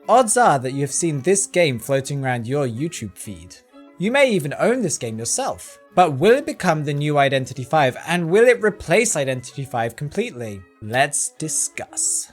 odds are that you have seen this game floating around your YouTube feed. You may even own this game yourself. But will it become the new Identity V, and will it replace Identity V completely? Let's discuss.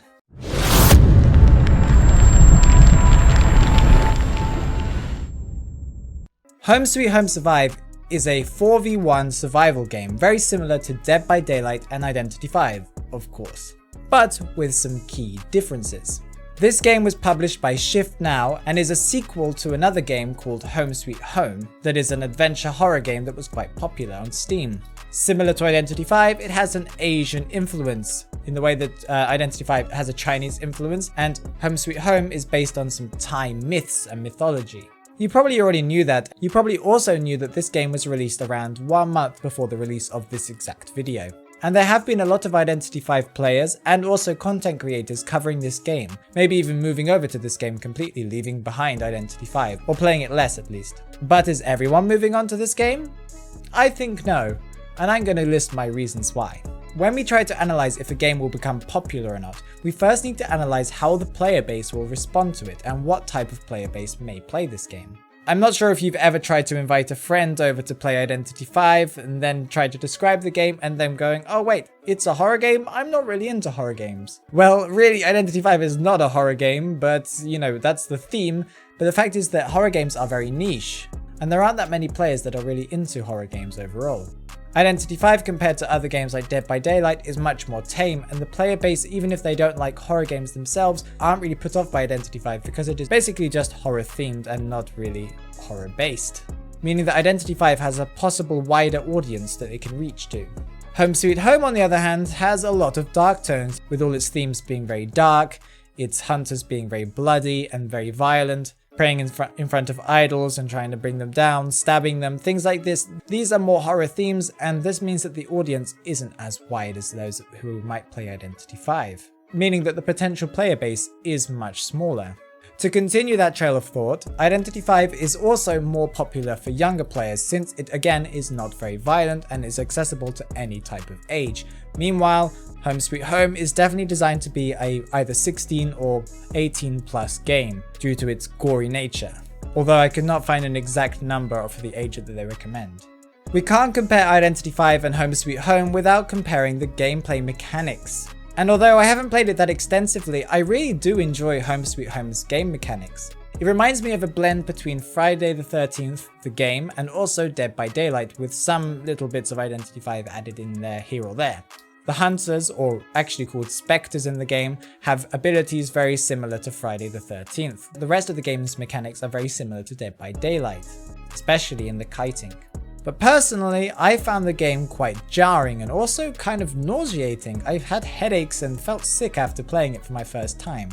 Home Sweet Home Survive is a 4v1 survival game, very similar to Dead by Daylight and Identity V, of course, but with some key differences. This game was published by Shift Now and is a sequel to another game called Home Sweet Home that is an adventure horror game that was quite popular on Steam. Similar to Identity V, it has an Asian influence in the way that Identity V has a Chinese influence, and Home Sweet Home is based on some Thai myths and mythology. You probably already knew that. You probably also knew that this game was released around 1 month before the release of this exact video. And there have been a lot of Identity V players and also content creators covering this game, maybe even moving over to this game completely, leaving behind Identity V, or playing it less at least. But is everyone moving on to this game? I think no, and I'm going to list my reasons why. When we try to analyze if a game will become popular or not, we first need to analyze how the player base will respond to it and what type of player base may play this game. I'm not sure if you've ever tried to invite a friend over to play Identity V and then tried to describe the game and them going, oh wait, it's a horror game? I'm not really into horror games. Well, really, Identity V is not a horror game, but you know, that's the theme. But the fact is that horror games are very niche, and there aren't that many players that are really into horror games overall. Identity V compared to other games like Dead by Daylight is much more tame, and the player base, even if they don't like horror games themselves, aren't really put off by Identity V because it is basically just horror themed and not really horror based. Meaning that Identity V has a possible wider audience that it can reach to. Home Sweet Home on the other hand has a lot of dark tones, with all its themes being very dark, its hunters being very bloody and very violent, praying in front of idols and trying to bring them down, stabbing them, things like this. These are more horror themes, and this means that the audience isn't as wide as those who might play Identity V, meaning that the potential player base is much smaller. To continue that trail of thought, Identity V is also more popular for younger players since it again is not very violent and is accessible to any type of age. Meanwhile, Home Sweet Home is definitely designed to be a either 16 or 18 plus game due to its gory nature, although I could not find an exact number for the age that they recommend. We can't compare Identity V and Home Sweet Home without comparing the gameplay mechanics. And although I haven't played it that extensively, I really do enjoy Home Sweet Home's game mechanics. It reminds me of a blend between Friday the 13th, the game, and also Dead by Daylight, with some little bits of Identity V added in there here or there. The hunters, or actually called specters in the game, have abilities very similar to Friday the 13th. The rest of the game's mechanics are very similar to Dead by Daylight, especially in the kiting. But personally, I found the game quite jarring and also kind of nauseating. I've had headaches and felt sick after playing it for my first time.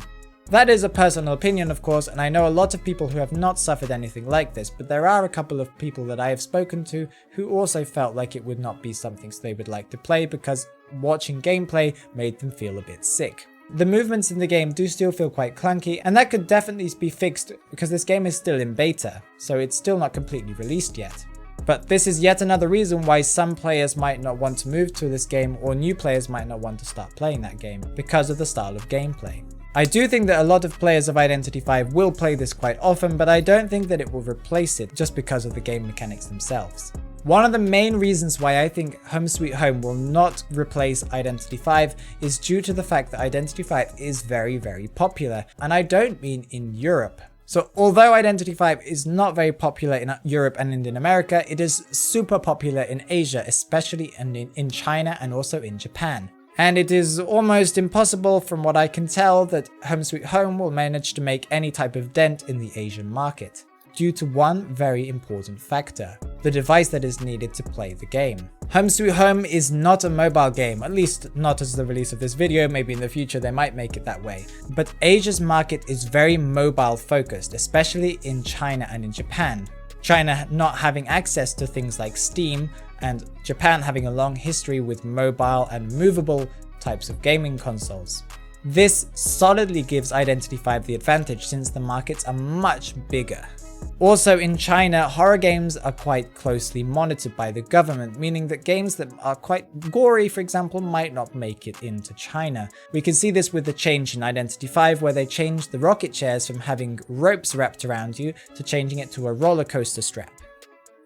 That is a personal opinion, of course, and I know a lot of people who have not suffered anything like this, but there are a couple of people that I have spoken to who also felt like it would not be something they would like to play because watching gameplay made them feel a bit sick. The movements in the game do still feel quite clunky, and that could definitely be fixed because this game is still in beta, so it's still not completely released yet. But this is yet another reason why some players might not want to move to this game, or new players might not want to start playing that game because of the style of gameplay. I do think that a lot of players of Identity V will play this quite often, but I don't think that it will replace it just because of the game mechanics themselves. One of the main reasons why I think Home Sweet Home will not replace Identity V is due to the fact that Identity V is very, very popular, and I don't mean in Europe. So although Identity V is not very popular in Europe and in America, it is super popular in Asia, especially in China and also in Japan. And it is almost impossible from what I can tell that Home Sweet Home will manage to make any type of dent in the Asian market, due to one very important factor: the device that is needed to play the game. Home Sweet Home is not a mobile game, at least not as the release of this video. Maybe in the future they might make it that way. But Asia's market is very mobile focused, especially in China and in Japan. China not having access to things like Steam, and Japan having a long history with mobile and movable types of gaming consoles. This solidly gives Identity V the advantage since the markets are much bigger. Also in China, horror games are quite closely monitored by the government, meaning that games that are quite gory, for example, might not make it into China. We can see this with the change in Identity V, where they changed the rocket chairs from having ropes wrapped around you to changing it to a roller coaster strap.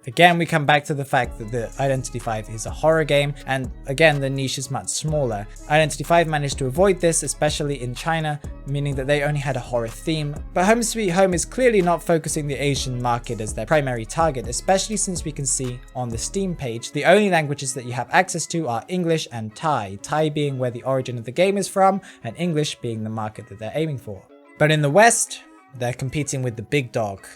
Again, we come back to the fact that the Identity V is a horror game, and again, the niche is much smaller. Identity V managed to avoid this, especially in China, meaning that they only had a horror theme. But Home Sweet Home is clearly not focusing the Asian market as their primary target, especially since we can see on the Steam page, the only languages that you have access to are English and Thai, Thai being where the origin of the game is from, and English being the market that they're aiming for. But in the West, they're competing with the big dog,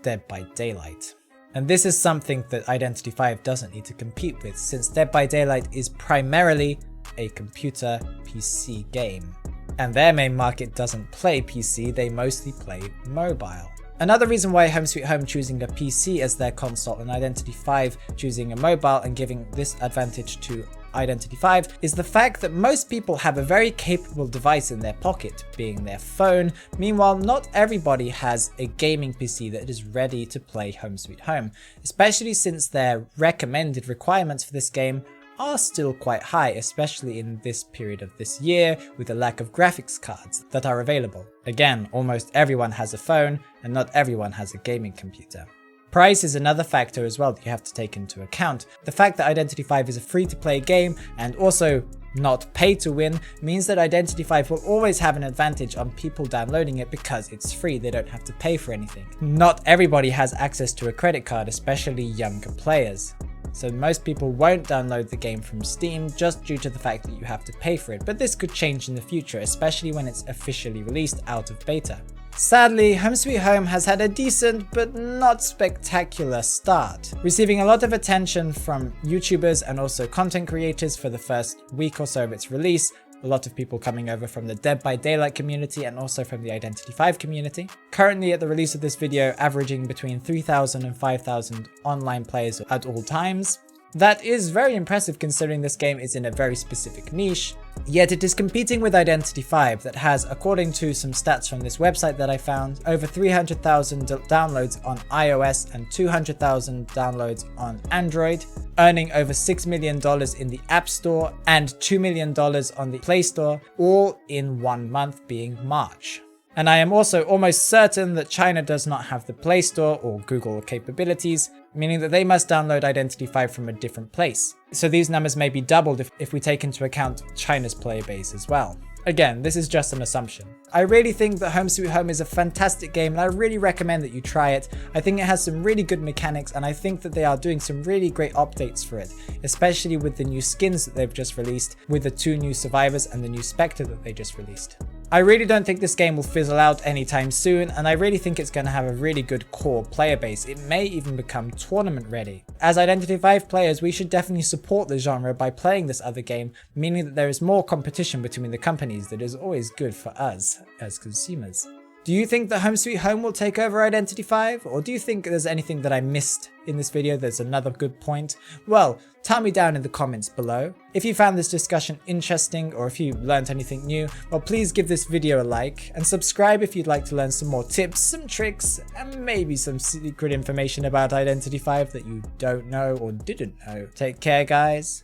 Dead by Daylight. And this is something that Identity V doesn't need to compete with, since Dead by Daylight is primarily a computer PC game. And their main market doesn't play PC, they mostly play mobile. Another reason why Home Sweet Home choosing a PC as their console and Identity V choosing a mobile and giving this advantage to Identity V is the fact that most people have a very capable device in their pocket, being their phone. Meanwhile, not everybody has a gaming PC that is ready to play Home Sweet Home, especially since their recommended requirements for this game are still quite high, especially in this period of this year with the lack of graphics cards that are available. Again, almost everyone has a phone and not everyone has a gaming computer. Price is another factor as well that you have to take into account. The fact that Identity V is a free-to-play game and also not pay to win means that Identity V will always have an advantage on people downloading it because it's free, they don't have to pay for anything. Not everybody has access to a credit card, especially younger players. So most people won't download the game from Steam just due to the fact that you have to pay for it, but this could change in the future, especially when it's officially released out of beta. Sadly, Home Sweet Home has had a decent but not spectacular start, receiving a lot of attention from YouTubers and also content creators for the first week or so of its release, a lot of people coming over from the Dead by Daylight community and also from the Identity V community. Currently at the release of this video, averaging between 3,000 and 5,000 online players at all times. That is very impressive considering this game is in a very specific niche, yet it is competing with Identity V that has, according to some stats from this website that I found, over 300,000 downloads on iOS and 200,000 downloads on Android, earning over $6 million in the App Store and $2 million on the Play Store, all in 1 month being March. And I am also almost certain that China does not have the Play Store or Google capabilities, meaning that they must download Identity V from a different place. So these numbers may be doubled if we take into account China's player base as well. Again, this is just an assumption. I really think that Home Sweet Home is a fantastic game and I really recommend that you try it. I think it has some really good mechanics and I think that they are doing some really great updates for it, especially with the new skins that they've just released, with the 2 new survivors and the new specter that they just released. I really don't think this game will fizzle out anytime soon, and I really think it's going to have a really good core player base. It may even become tournament ready. As Identity V players, we should definitely support the genre by playing this other game, meaning that there is more competition between the companies that is always good for us as consumers. Do you think that Home Sweet Home will take over Identity V? Or do you think there's anything that I missed in this video that's another good point? Well, tell me down in the comments below. If you found this discussion interesting or if you learned anything new, well please give this video a like and subscribe if you'd like to learn some more tips, some tricks, and maybe some secret information about Identity V that you don't know or didn't know. Take care guys.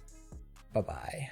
Bye bye.